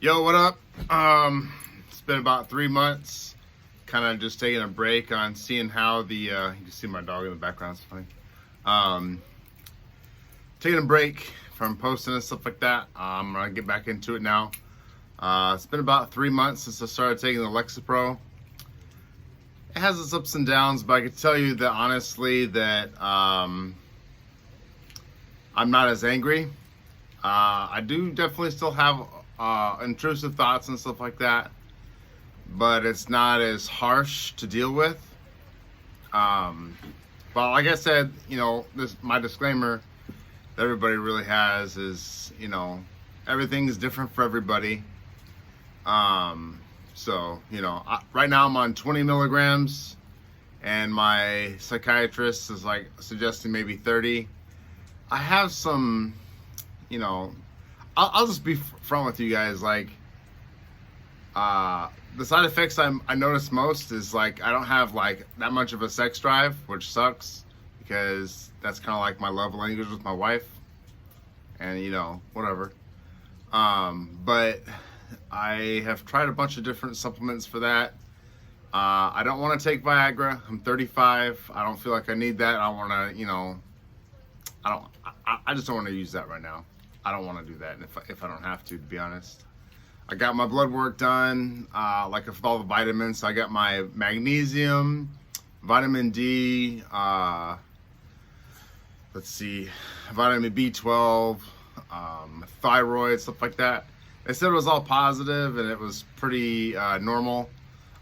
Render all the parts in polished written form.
Yo, what up? It's been about 3 months. Kind of just taking a break on seeing how the you can see my dog in the background. It's funny. Taking a break from posting and stuff like that. I'm gonna get back into it now. It's been about 3 months since I started taking the Lexapro. It has its ups and downs, but I can tell you that honestly that I'm not as angry. I do definitely still have intrusive thoughts and stuff like that, but it's not as harsh to deal with. But like I said, this my disclaimer that everybody really has is, everything is different for everybody. So, right now I'm on 20 milligrams, and my psychiatrist is like suggesting maybe 30. I have some, I'll just be front with you guys. Like, the side effects I notice most is like I don't have like that much of a sex drive, which sucks because that's kind of like my love language with my wife, and whatever. But I have tried a bunch of different supplements for that. I don't want to take Viagra. I'm 35. I don't feel like I need that. I want to, I just don't want to use that right now. I don't want to do that, and if I don't have to be honest. I got my blood work done, like with all the vitamins. I got my magnesium, vitamin D, let's see, vitamin B12, thyroid, stuff like that. They said it was all positive and it was pretty normal.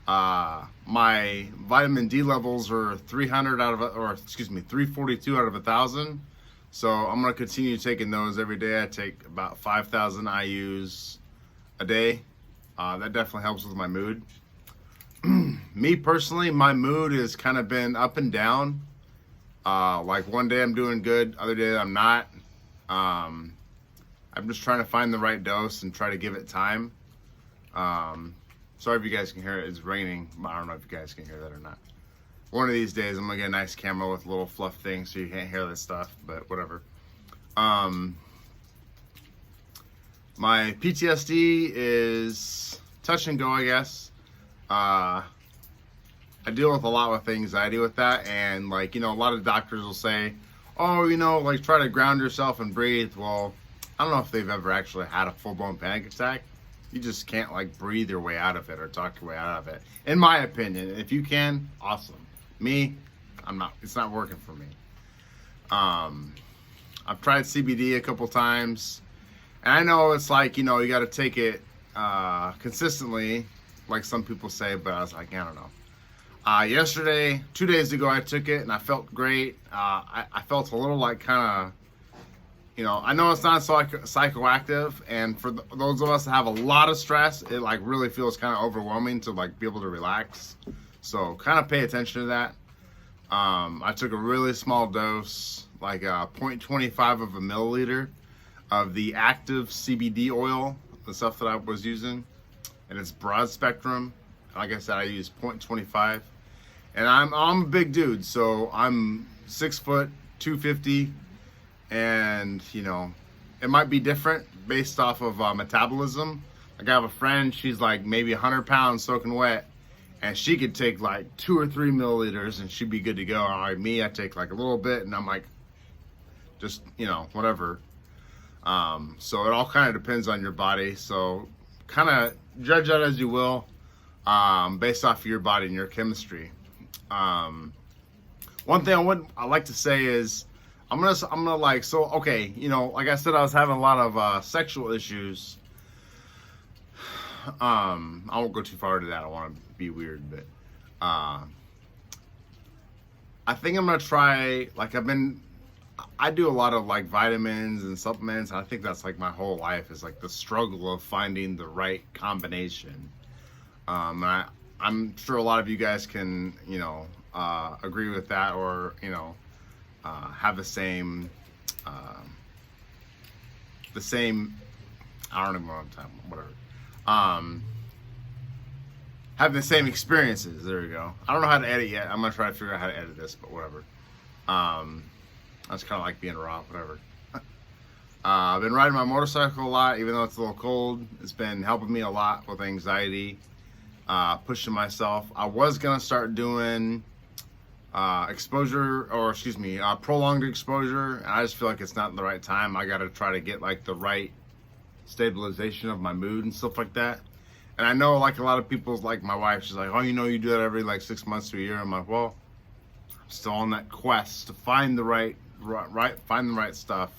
My vitamin D levels are 342 out of 1,000. So I'm going to continue taking those every day. I take about 5,000 IUs a day. That definitely helps with my mood. Me personally, my mood has kind of been up and down. Like one day I'm doing good, other day I'm not. I'm just trying to find the right dose and try to give it time. Sorry if you guys can hear it. It's raining. I don't know if you guys can hear that or not. One of these days I'm gonna get a nice camera with a little fluff thing so you can't hear this stuff, but whatever. My PTSD is touch and go, I guess. I deal with a lot with anxiety with that, and a lot of doctors will say, oh, like try to ground yourself and breathe. Well, I don't know if they've ever actually had a full-blown panic attack. You just can't breathe your way out of it or talk your way out of it. In my opinion, if you can, awesome. Me, it's not working for me. I've tried CBD a couple times, and I know it's you got to take it consistently, like some people say, but I was like, I don't know. Yesterday, 2 days ago, I took it and I felt great. I felt a little kind of, I know it's not psychoactive, and for those of us that have a lot of stress, it really feels kind of overwhelming to be able to relax. So kind of pay attention to that. I took a really small dose, 0.25 of a milliliter of the active CBD oil, the stuff that I was using, and it's broad spectrum. Like I said, I use 0.25, and I'm a big dude, so I'm 6 foot, 250, and it might be different based off of metabolism. I have a friend, she's maybe 100 pounds soaking wet, and she could take 2 or 3 milliliters and she'd be good to go. All right, me, I take a little bit, and I'm just whatever. So it all kind of depends on your body. So kind of judge that as you will, based off of your body and your chemistry. One thing I like to say is I'm gonna okay, like I said, I was having a lot of sexual issues. I won't go too far into that. I don't want to be weird, but I think I'm gonna try. I do a lot of vitamins and supplements, and I think that's my whole life is the struggle of finding the right combination. And I'm sure a lot of you guys can agree with that, or have the same I don't even know what I'm talking about, whatever. Have the same experiences. There we go. I don't know how to edit yet. I'm gonna try to figure out how to edit this, but whatever. That's kind of like being raw, whatever. I've been riding my motorcycle a lot, even though it's a little cold. It's been helping me a lot with anxiety, pushing myself. I was gonna start doing prolonged exposure, and I just feel like it's not the right time. I gotta try to get like the right stabilization of my mood and stuff like that. And I know like a lot of people's, like my wife, she's like, oh, you know, you do that every like 6 months to a year. I'm like, well, I'm still on that quest to find the right stuff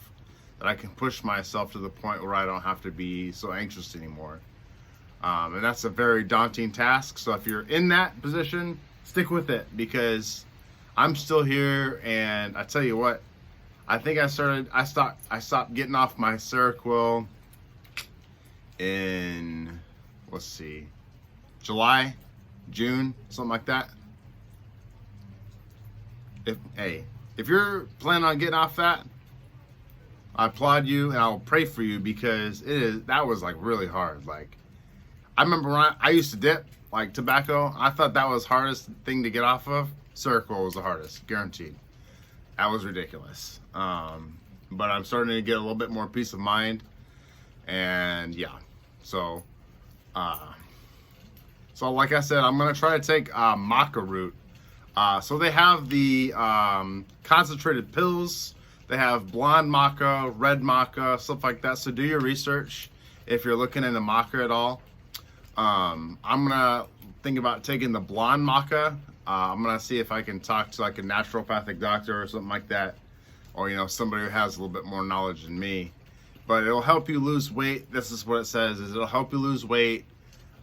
that I can push myself to the point where I don't have to be so anxious anymore. And that's a very daunting task. So if you're in that position, stick with it, because I'm still here. And I tell you what, I think I stopped getting off my Seroquel in, let's see, July, June, something like that. If you're planning on getting off that, I applaud you and I'll pray for you, because that was like really hard. Like, I remember when I used to dip like tobacco. I thought that was the hardest thing to get off of. Seroquel was the hardest, guaranteed. That was ridiculous. But I'm starting to get a little bit more peace of mind, and yeah. So like I said, I'm gonna try to take maca root. So they have the concentrated pills. They have blonde maca, red maca, stuff like that. So do your research if you're looking into maca at all. I'm gonna think about taking the blonde maca. I'm gonna see if I can talk to like a naturopathic doctor or something like that, or somebody who has a little bit more knowledge than me. But it'll help you lose weight. This is what it says: is it'll help you lose weight,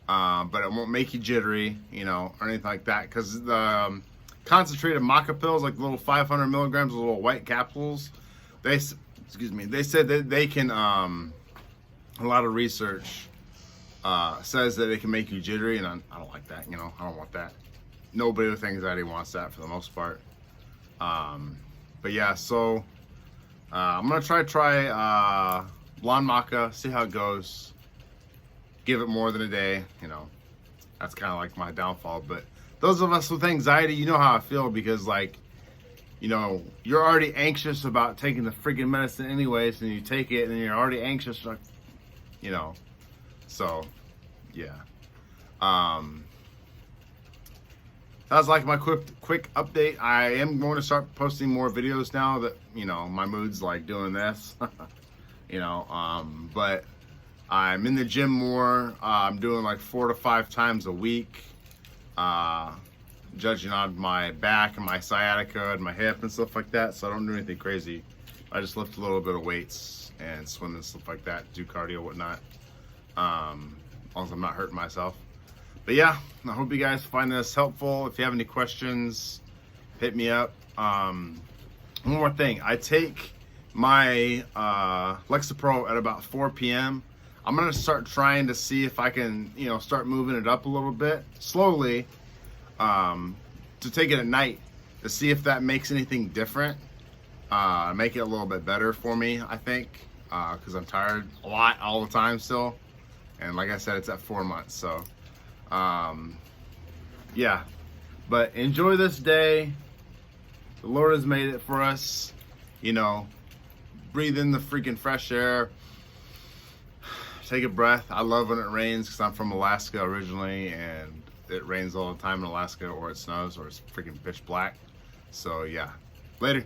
but it won't make you jittery, or anything like that. Because the concentrated maca pills, like little 500 milligrams, little white capsules, they said that they can. A lot of research says that it can make you jittery, and I don't like that. I don't want that. Nobody with anxiety wants that for the most part. But yeah, so I'm gonna try blonde maca, see how it goes. Give it more than a day. That's kind of like my downfall. But those of us with anxiety, you know how I feel, because like, you're already anxious about taking the freaking medicine anyways, and you take it and you're already anxious, like, so yeah. That's like my quick update. I am going to start posting more videos now that my mood's like doing this. But I'm in the gym more. I'm doing like 4 to 5 times a week, judging on my back and my sciatica and my hip and stuff like that. So I don't do anything crazy. I just lift a little bit of weights and swim and stuff like that, do cardio, whatnot. As long as I'm not hurting myself. But yeah, I hope you guys find this helpful. If you have any questions, hit me up. One more thing, I take my Lexapro at about 4 p.m. I'm gonna start trying to see if I can, start moving it up a little bit slowly, to take it at night to see if that makes anything different. Make it a little bit better for me, I think, because I'm tired a lot all the time still, and like I said, it's at 4 months. So yeah, but enjoy this day. The Lord has made it for us. Breathe in the freaking fresh air. Take a breath. I love when it rains, because I'm from Alaska originally, and it rains all the time in Alaska, or it snows, or it's freaking pitch black. So yeah, later.